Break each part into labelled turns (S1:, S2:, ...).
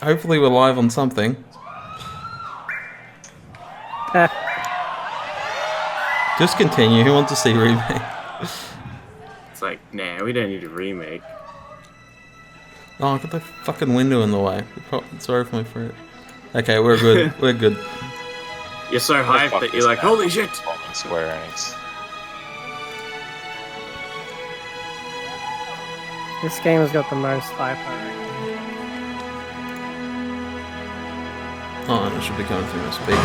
S1: Hopefully we're live on something. Just continue. Who wants to see remake?
S2: It's like, nah, we don't need a remake.
S1: Oh, I got the fucking window in the way. Sorry for my French. Okay, we're good. We're good.
S2: You're so hyped that you're like, holy shit!
S3: Square Enix.
S4: This game has got the most hype.
S1: Oh, and it should be coming through my speakers.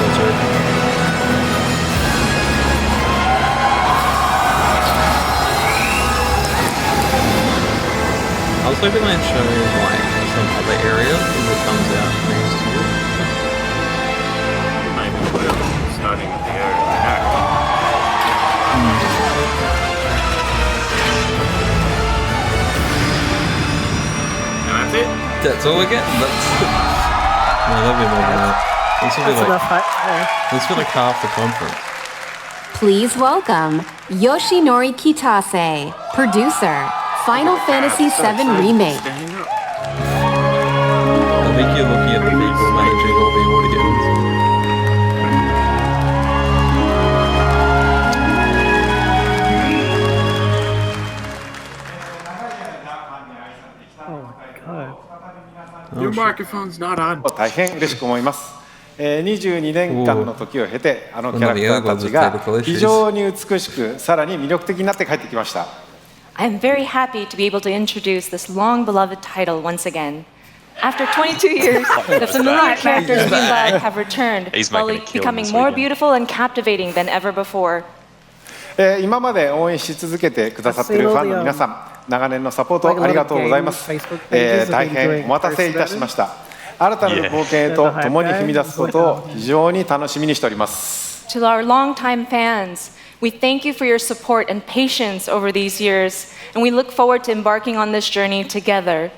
S1: That's right. I was hoping they'd show like some other areas as it comes out next year.
S2: Maybe we're starting with the area we know. And that's it?
S1: That's all we're getting? That's... No, that'll be more than that. This will be like... This will be like half the conference.
S5: Please welcome Yoshinori Kitase, producer, Final Fantasy VII Remake.
S1: I think you're looking at the people managing all the audios.
S4: Oh my god.
S2: Your microphone's not on.
S6: 大変嬉しく思います。22年間の時を経て、あのキャラクターたちが非常に美しく、さらに魅力的になって帰ってきました。
S7: I'm very happy to be able to introduce this long-beloved title once again. After 22 years, the familiar characters we love have returned, while becoming more beautiful and captivating than ever before.
S6: 今まで応援し続けてくださっているファンの皆さん、長年のサポートありがとうございます。大変お待たせいたしました。新たなる冒険へと共に踏み出すことを非常に楽しみにしております。
S7: To our longtime fans, we thank you for your support and patience over these years, and we look forward to embarking on this journey together.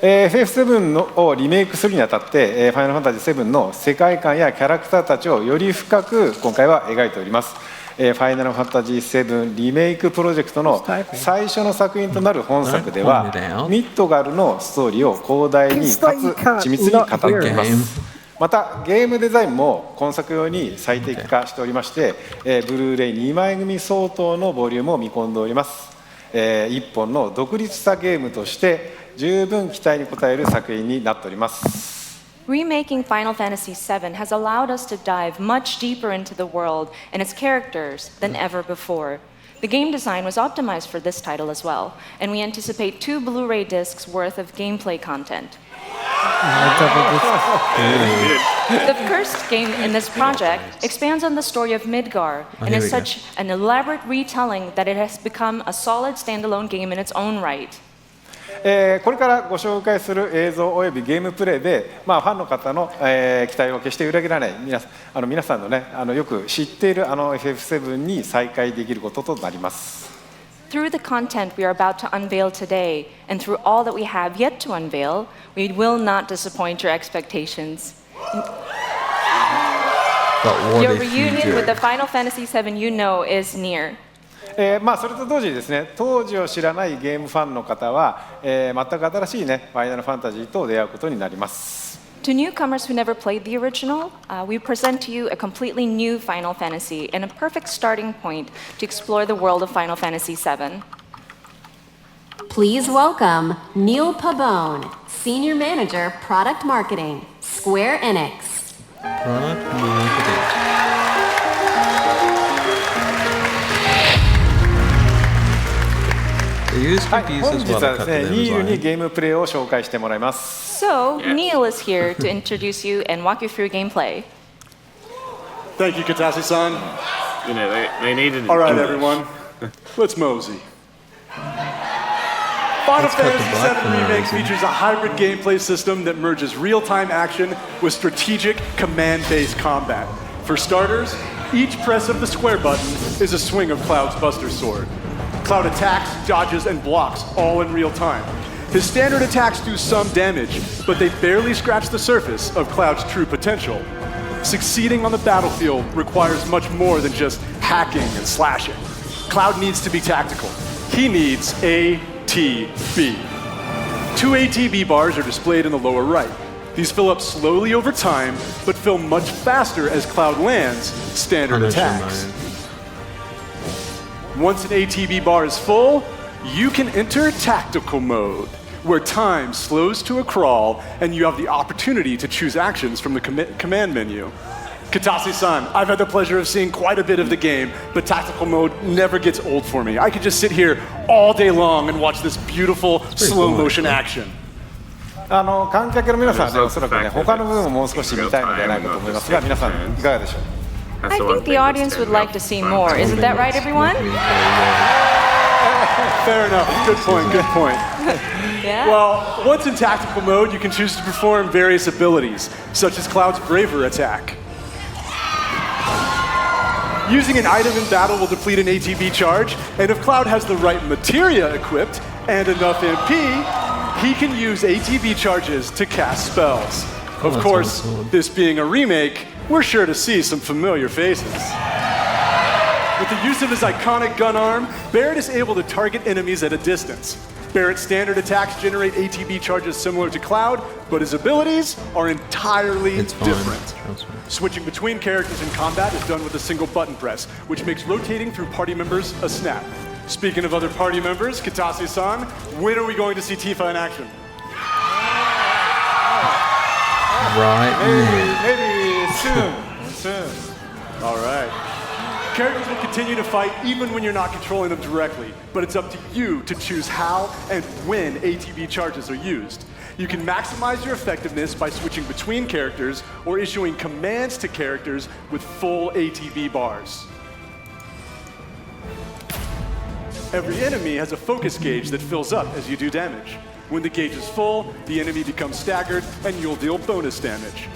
S6: FF7 をリメイクするにあたって、ファイナルファンタジー7の世界観やキャラクターたちをより深く今回は描いております。ファイナルファンタジー7リメイクプロジェクトの最初の作品となる本作では、ミッドガルのストーリーを広大にかつ緻密に語っています。またゲームデザインも今作用に最適化しておりまして、ブルーレイ2枚組相当のボリュームを見込んでおります。一本の独立したゲームとして十分期待に応える作品になっております。
S7: Remaking Final Fantasy VII has allowed us to dive much deeper into the world and its characters than ever before. The game design was optimized for this title as well, and we anticipate 2 Blu-ray discs worth of gameplay content. The first game in this project expands on the story of Midgar and is such an elaborate retelling that it has become a solid standalone game in its own right.
S6: これからご紹介する映像およびゲームプレイで、ファンの方の、期待を決して裏切らない皆さんのね、よく知っているFF7 に再会できることとなります。
S7: Through the content we are about to unveil today, and through all that we have yet to unveil, we will not disappoint your expectations. Your reunion with the Final Fantasy VII you know is near.
S6: それと同時にですね、当時を知らないゲームファンの方は、全く新しいね、ファイナルファンタジーと出会うことになります。
S7: To newcomers who never played the original, we present to you a completely new Final Fantasy and a perfect starting point to explore the world of Final Fantasy VII.
S5: Please welcome Neil Pabon, Senior Manager, Product Marketing, Square Enix.
S1: Product marketing. They use computers as well to cut the design.
S6: ゲームプレイを紹介してもらいます。
S7: So, Neil is here to introduce you and walk you through gameplay.
S8: Thank you, Katase-san.
S2: You know, they needed.
S8: All right, everyone, let's mosey. Final Fantasy VII Remake features a hybrid gameplay system that merges real-time action with strategic command-based combat. For starters, each press of the square button is a swing of Cloud's Buster Sword. Cloud attacks, dodges, and blocks all in real time. His standard attacks do some damage, but they barely scratch the surface of Cloud's true potential. Succeeding on the battlefield requires much more than just hacking and slashing. Cloud needs to be tactical. He needs ATB. 2 ATB bars are displayed in the lower right. These fill up slowly over time, but fill much faster as Cloud lands standard attacks. Once an ATB bar is full, you can enter tactical mode, where time slows to a crawl and you have the opportunity to choose actions from the command menu. Katase-san, I've had the pleasure of seeing quite a bit of the game, but tactical mode never gets old for me. I could just sit here all day long and watch this beautiful slow motion action.
S6: 観客の皆さんはね、おそらくね、他の部分をもう少し見たいのではないかと思いますが、皆さんいかがでしょう。
S7: I think the audience would like to see more. Isn't that right, everyone?
S8: Fair enough. Good point, good point.
S7: Yeah.
S8: Well, once in tactical mode, you can choose to perform various abilities, such as Cloud's Braver attack. Using an item in battle will deplete an ATB charge, and if Cloud has the right materia equipped and enough MP, he can use ATB charges to cast spells. Of course, this being a remake, we're sure to see some familiar faces. With the use of his iconic gun arm, Barrett is able to target enemies at a distance. Barrett's standard attacks generate ATB charges similar to Cloud, but his abilities are entirely different. Switching between characters in combat is done with a single button press, which makes rotating through party members a snap. Speaking of other party members, Katase-san, when are we going to see Tifa in action?
S1: Right.
S6: Maybe soon.
S8: All right. Characters will continue to fight even when you're not controlling them directly, but it's up to you to choose how and when ATB charges are used. You can maximize your effectiveness by switching between characters or issuing commands to characters with full ATB bars. Every enemy has a focus gauge that fills up as you do damage. When the gauge is full, the enemy becomes staggered and you'll deal bonus damage.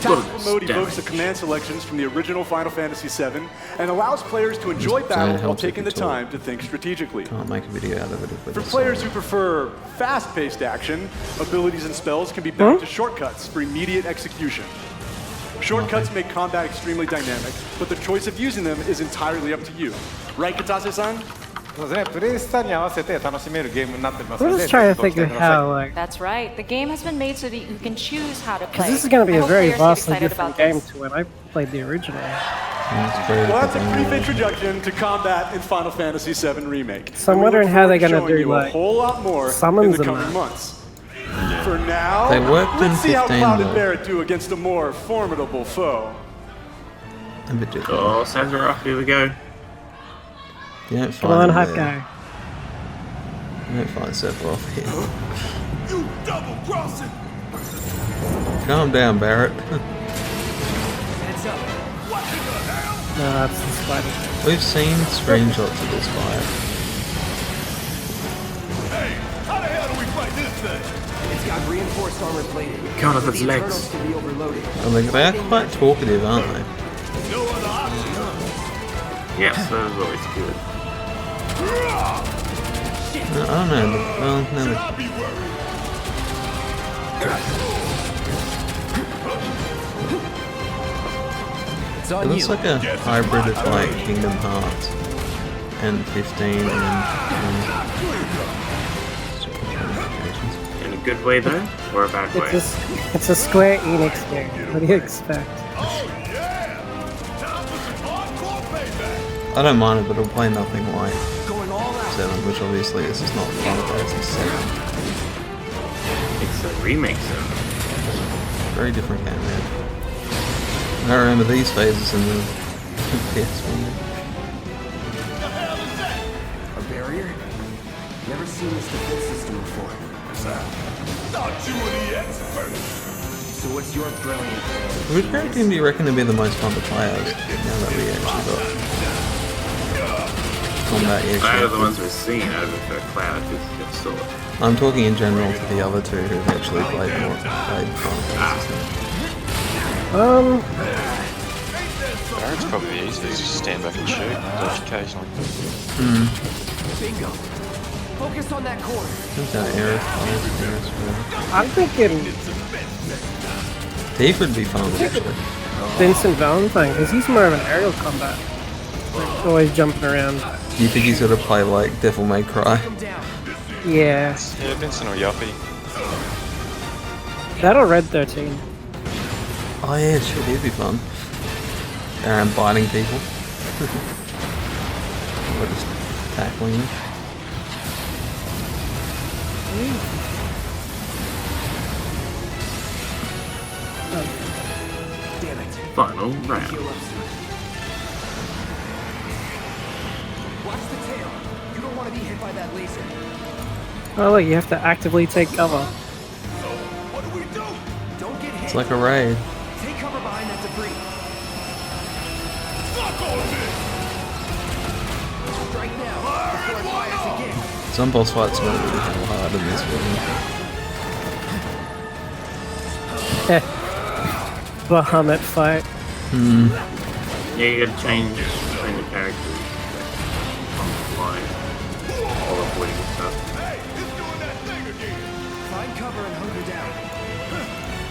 S8: Tactical mode evokes the command selections from the original Final Fantasy VII and allows players to enjoy battle while taking the time to think strategically.
S1: Can't make a video out of it.
S8: For players who prefer fast-paced action, abilities and spells can be bound to shortcuts for immediate execution. Shortcuts make combat extremely dynamic, but the choice of using them is entirely up to you. Right, Katase-san?
S6: そうですね、プレイスタイルに合わせて楽しめるゲームになってます
S4: I'm
S6: ので、
S4: just trying to
S6: ご期待
S4: figure
S6: ください。
S4: how, like,
S7: That's right. The game has been made so that you can choose how to play.
S4: because this is going to be
S7: I
S4: a
S7: hope
S4: very
S7: players get
S4: vastly
S7: excited
S4: different
S7: about
S4: game
S7: this.
S4: to when I played the original.
S8: Well, that's a brief introduction to combat in Final Fantasy VII Remake.
S4: So I'm
S8: And we
S4: wondering
S8: look
S4: how they're
S8: forward to
S4: gonna
S8: showing
S4: do,
S8: you a
S4: like,
S8: whole lot more in
S4: summons
S8: the
S4: and
S8: coming
S4: that.
S8: months. For now,
S1: They worked in
S8: let's see how
S1: 15
S8: Cloud and
S1: though.
S8: Barrett do against a more formidable foe.
S1: A bit different.
S2: Oh, Sephiroth, here we go.
S1: You don't
S4: Come on,
S1: find
S4: hype
S1: him
S4: guy.
S1: there. You don't find Sephiroth here.
S3: You double crossing!
S1: Calm down, Barrett.
S4: No, that's the spider.
S1: We've seen screenshots of this fight.
S3: Hey, how the hell do we fight this thing?
S9: It's got reinforced armor plating.
S2: Count off
S9: The
S2: its legs.
S9: Eternals can be overloaded.
S1: I mean, they are quite talkative, aren't they?
S3: No other option, huh?
S2: Yes, that is always good.
S1: I don't know. Well, no,
S3: I'll be worried.
S9: It's
S1: it
S9: on
S1: looks
S9: you.
S1: like a hybrid of like Kingdom Hearts and 15 and
S2: In a good way though, or a bad way?
S4: It's a Square Enix game. What do you expect?
S3: Oh, yeah! Time for some hardcore payback.
S1: I don't mind it, but it'll play nothing like
S9: Going all out.
S1: 7, which obviously this is not Final Fantasy 7.
S2: It's a remake, so.
S1: Very different game, man. I remember these phases in the PS1.
S9: A barrier? Never seen this defense system before.
S3: Thought you were the expert.
S9: So what's your brilliant plan?
S1: Which character team do you reckon would be the most fun to play as? Now that we actually got combat
S2: Out of the
S1: action.
S2: ones we've seen, I would prefer Cloud because it's still.
S1: I'm talking in general to the other two who've actually played Final Fantasy.
S10: Barrett's probably the easiest. Just stand back and shoot, dodge occasionally.
S9: Bingo. Focus on that core.
S1: Who's that? Aerith?
S4: I'm thinking
S1: Tifa would be fun, actually.
S4: Vincent Valentine, because he's more of an aerial combat. Like, always jumping around.
S1: Do you think he's gonna play like Devil May Cry?
S4: Yeah.
S10: Yeah, Vincent or Yuppie.
S4: That or Red 13.
S1: Oh yeah, sure, he'd be fun. Around biting people. Or just tackling them.
S2: Final round.
S9: Watch the tail. You don't want to be hit by that laser.
S4: Oh look, you have to actively take cover.
S3: What do we do?
S9: Don't get hit.
S1: It's like a raid.
S9: Take cover behind that debris.
S3: Suck on this!
S9: Strike now before it fires again.
S1: Some boss fights are really hard in this one.
S4: Bahamut fight.
S2: Yeah, you gotta change between the characters on the fly. All avoiding stuff.
S3: Hey, it's doing that thing again!
S9: Find cover and hunker down.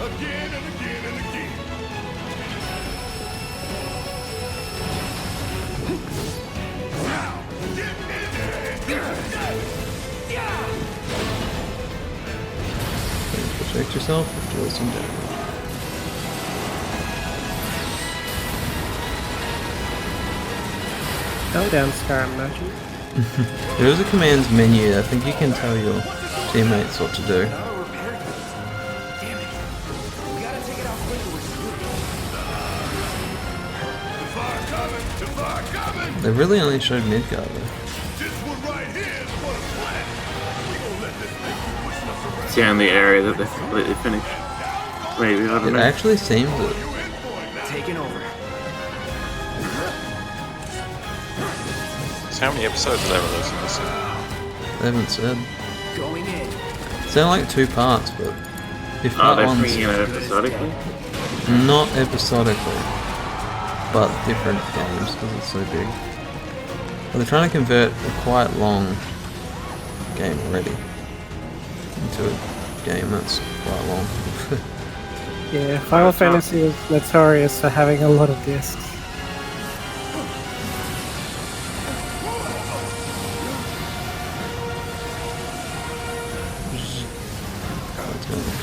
S3: Again and again and again. Now, get in there!
S1: Protect yourself or deal some damage.
S4: Go down, Scar Merchant.
S1: There is a commands menu. I think you can tell your teammates what to do.
S9: Damn it. We gotta take it out quicker.
S3: The fire coming!
S1: They really only showed Midgar though.
S3: This one right here is for the plan. We gonna let this thing keep pushing us around.
S2: It's the only area that they've completely finished. Maybe, I don't
S1: It
S2: know.
S1: actually seems it.
S3: You in for it now.
S9: Taking over.
S10: So how many episodes are they releasing this?
S1: They haven't said.
S9: Going in.
S1: It's only like 2 parts, but if
S2: Oh,
S1: part
S2: they're
S1: one's
S2: bringing it episodically?
S1: not episodically, but different games because it's so big. But they're trying to convert a quite long game already into a game that's quite long.
S4: Yeah, Final Fantasy is notorious for having a lot of discs.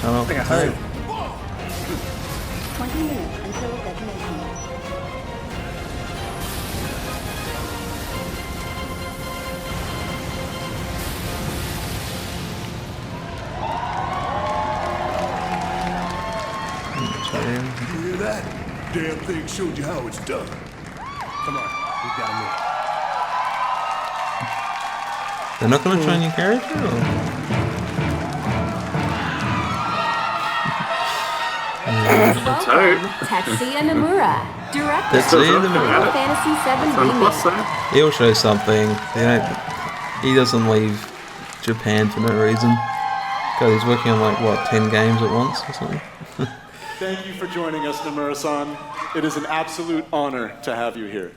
S1: Cut off the tape.
S5: 20 minutes until detonation.
S3: You hear that? Damn thing showed you how it's done.
S9: Come on. We've got to move.
S1: They're not going to train your character? Or?
S5: Welcome, Tetsuya Nomura, director
S1: Tetsuya
S5: of
S1: Nomura.
S5: Final Fantasy VII
S2: Some plus
S5: Remake.
S2: though.
S1: He'll show something. He doesn't leave Japan for no reason. God, he's working on like, what, 10 games at once or something?
S8: Thank you for joining us, Nomura-san. It is an absolute honor to have you here.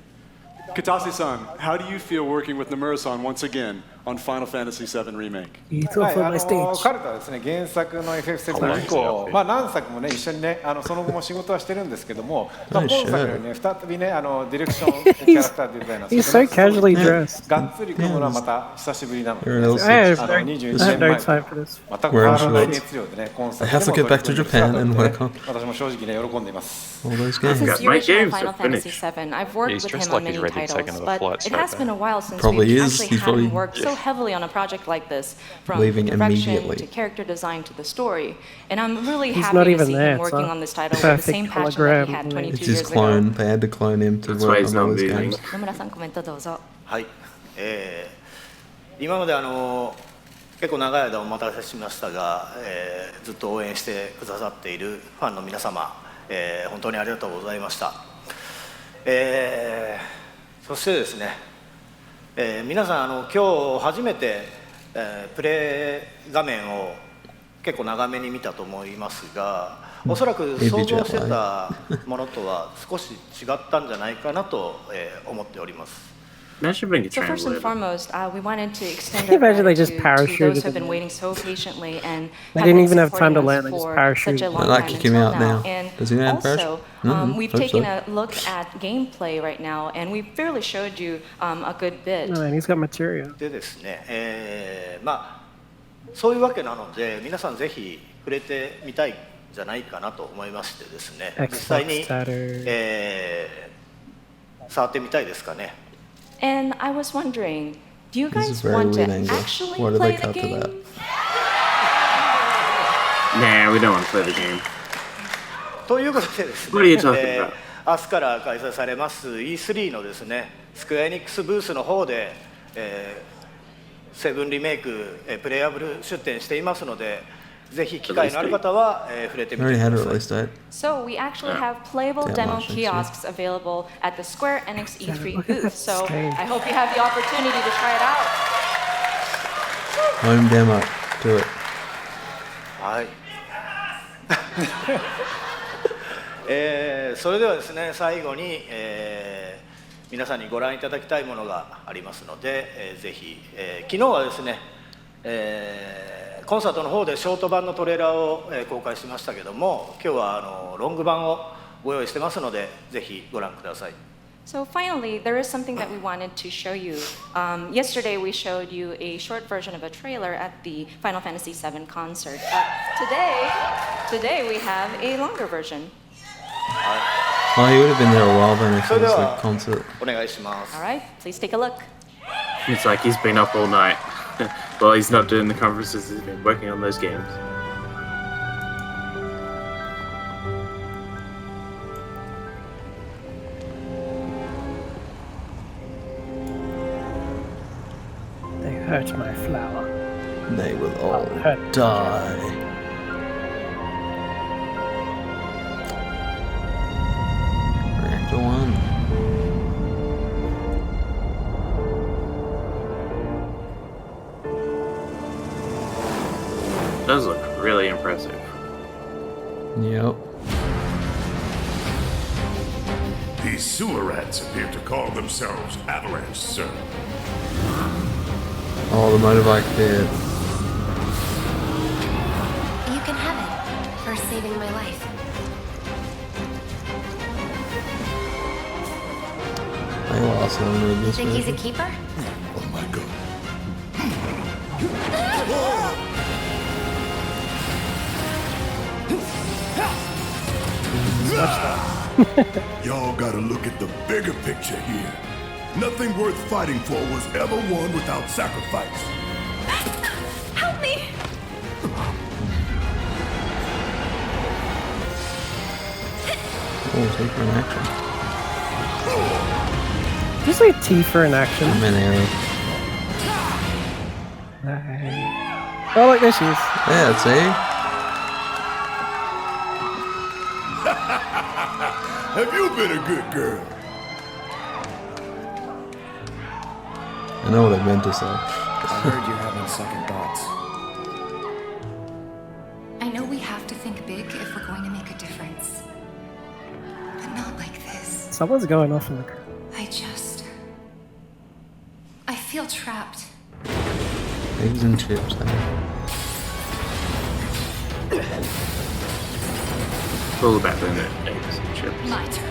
S8: Katase-san, how do you feel working with Nomura-san once again on Final Fantasy VII Remake?
S4: You talk for my stage.
S6: 彼とはですね、原作の FF7 以降、何作もね、一緒にね、その後も仕事はしてるんですけども、今作にね、再びね、ディレクション、キャラクターデザイナー、
S4: He's so casually dressed.
S6: がっつり組むのはまた久しぶりなので、
S1: Where else?
S4: I have
S6: 21
S4: no
S6: 年前
S4: time for this.
S6: また変わらない熱量でね、今
S1: I
S6: 作
S1: have to get back to Japan and work on
S6: 私も正直ね、喜んでいます。
S1: all those games.
S7: Since the
S2: My
S7: original
S2: games
S7: Final
S2: are
S7: Fantasy
S2: finished.
S7: VII, I've worked
S10: He's
S7: with
S10: dressed
S7: him
S10: like
S7: on
S10: he's
S7: many
S10: ready to take
S7: titles,
S10: another
S7: but
S10: flight
S7: it has
S10: straight
S7: been a
S10: back.
S7: while since
S1: Probably
S7: we've
S1: is.
S7: actually
S1: He's
S7: had him
S1: probably
S7: work so heavily on a project like this, from
S1: leaving
S7: direction
S1: immediately.
S7: to character design to the story. And I'm really
S4: He's
S7: happy
S4: not
S7: to
S4: even
S7: see
S4: there,
S7: him working
S4: it's a
S7: on this title with the
S4: perfect
S7: same passion that he had
S4: hologram.
S7: 22
S1: It's his
S7: years
S1: clone.
S7: ago.
S1: They had to clone him to
S2: That's why
S1: work
S2: he's
S1: on all
S2: not
S1: those
S2: moving.
S1: games.
S7: 野村さんコメントどうぞ。
S11: はい、今まで結構長い間お待たせしましたが、ずっと応援してくださっているファンの皆様、本当にありがとうございました。そしてですね、皆さん今日初めて、プレイ画面を結構長めに見たと思いますが、おそらく想像してたものとは少し違ったんじゃないかなと、思っております。
S2: That should bring a
S7: So first and
S2: translator.
S7: foremost, we wanted to extend
S4: Can you
S7: our
S4: imagine they just
S7: gratitude to those
S4: parachuted
S7: who have been
S4: in?
S7: waiting so patiently and
S4: They
S7: have
S4: didn't
S7: been
S4: even have time to
S7: supporting
S4: land,
S7: us
S4: they just
S7: for
S4: parachuted.
S7: such a long
S1: Might like
S7: time
S1: kick him
S7: until
S1: out
S7: now.
S1: now.
S7: And
S1: Does he land
S7: also, we've
S1: hope
S7: taken
S1: so.
S7: a look at gameplay right now, and we've fairly showed you a good bit.
S4: No, man, he's got material.
S11: でですね、まあそういうわけなので皆さんぜひ触れてみたいんじゃないかなと思いましてですね、実際に、触ってみたいですかね。
S7: And I was wondering, do you
S1: This is
S7: guys
S1: very
S7: want to
S1: weird angle.
S7: actually
S1: Why did
S7: play
S1: they
S7: the
S1: cut to
S7: game?
S1: that?
S2: Nah, we don't want to play the game.
S11: ということでですね、
S2: What are you talking about?
S11: 明日から開催されます E3 のですね、スクエアエニックスブースの方で、セブンリメイク、プレイアブル出展していますので、ぜひ機会のある方は、触れて
S1: We
S11: みて
S1: already
S11: く
S1: had a
S11: ださい。
S1: release date.
S7: So we actually have playable
S1: Damn,
S7: demo
S1: Martians,
S7: kiosks available at the Square Enix E3
S4: look at
S7: booth.
S4: that
S7: So
S4: stage.
S7: I hope you have the opportunity to try it out.
S1: Home demo. Do it.
S11: はい。それではですね、最後に、皆さんにご覧いただきたいものがありますので、ぜひ、昨日はですね、コンサートの方でショート版のトレーラーを、公開しましたけども、今日はロング版をご用意してますので、ぜひご覧ください。
S7: So finally, there is something that we wanted to show you. Yesterday we showed you a short version of a trailer at the Final Fantasy VII concert. Today we have a longer version.
S1: Oh, he would have been there a while then if
S11: そ
S1: it
S11: れで
S1: was
S11: は
S1: a concert.
S11: お願いします
S7: All。right, please take a look.
S2: It's like he's been up all night. Well, he's not doing the conferences, he's been working on those games.
S4: They hurt my flower.
S1: They will all
S4: hurt.
S1: die. Reactor 1.
S2: Those look really impressive.
S1: Yep.
S3: These sewer rats appear to call themselves Avalanche, sir.
S1: Oh, the motorbike bit.
S5: You can have it for saving my life.
S1: They lost them in this
S5: Think he's a
S1: movie.
S5: keeper?
S3: Oh my god. Y'all gotta look at the bigger picture here. Nothing worth fighting for was ever won without sacrifice.
S5: Help me!
S1: Oh, take her in action.
S4: Did you say Tifa in action?
S1: I'm in area.
S4: Nice. Oh, look, there she is.
S1: Yeah, see?
S3: Have you been a good girl?
S1: I know what I meant to say.
S9: I heard you're having second thoughts.
S12: I know we have to think big if we're going to make a difference. But not like this.
S4: Someone's going off in the crowd.
S12: I feel trapped.
S1: Eggs and chips, eh?
S2: It's all about the eggs and chips.
S12: My turn.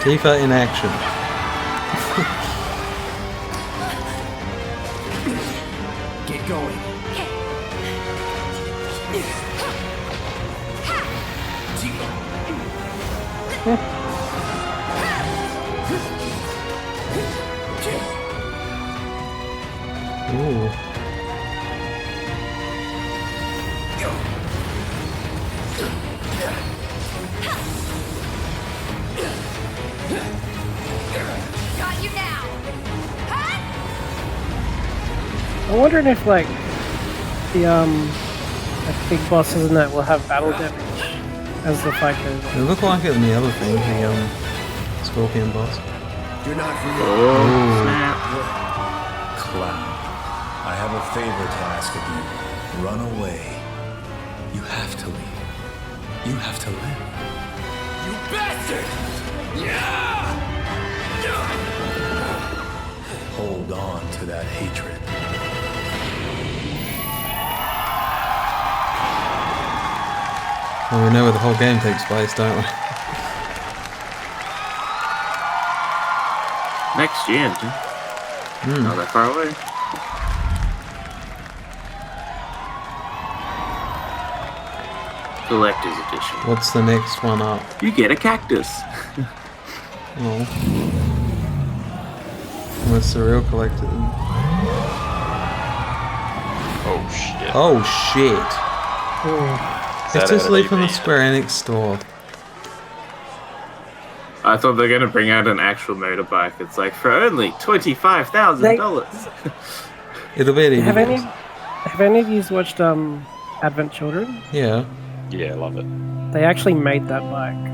S1: Tifa in action.
S9: Get going.
S1: Ooh.
S5: Got you now!
S4: I'm wondering if, like, the, like, big bosses in that will have battle damage as the fight goes on.
S1: It looked like it in the other thing, the Scorpion boss.
S9: You're not real.
S2: Oh, snap.
S3: Cloud, I have a favor to ask of you. Run away.
S13: have to leave. You have to live. You bastard! Yeah! Hold on to that hatred.
S1: Well, we know where the whole game takes place, don't we?
S2: Next gen. Not that far away. Collector's edition.
S1: What's the next one up?
S2: You get a cactus.
S1: Oh. Unless the real collector.
S10: Oh shit.
S1: Oh shit. It's just leave from the
S10: event?
S1: Square Enix store.
S2: I thought they were gonna bring out an actual motorbike. It's like for only $25,000.
S1: It'll be at
S4: Have
S1: EVs.
S4: any of you watched Advent Children?
S1: Yeah.
S10: Yeah, I love it.
S4: They actually made that bike.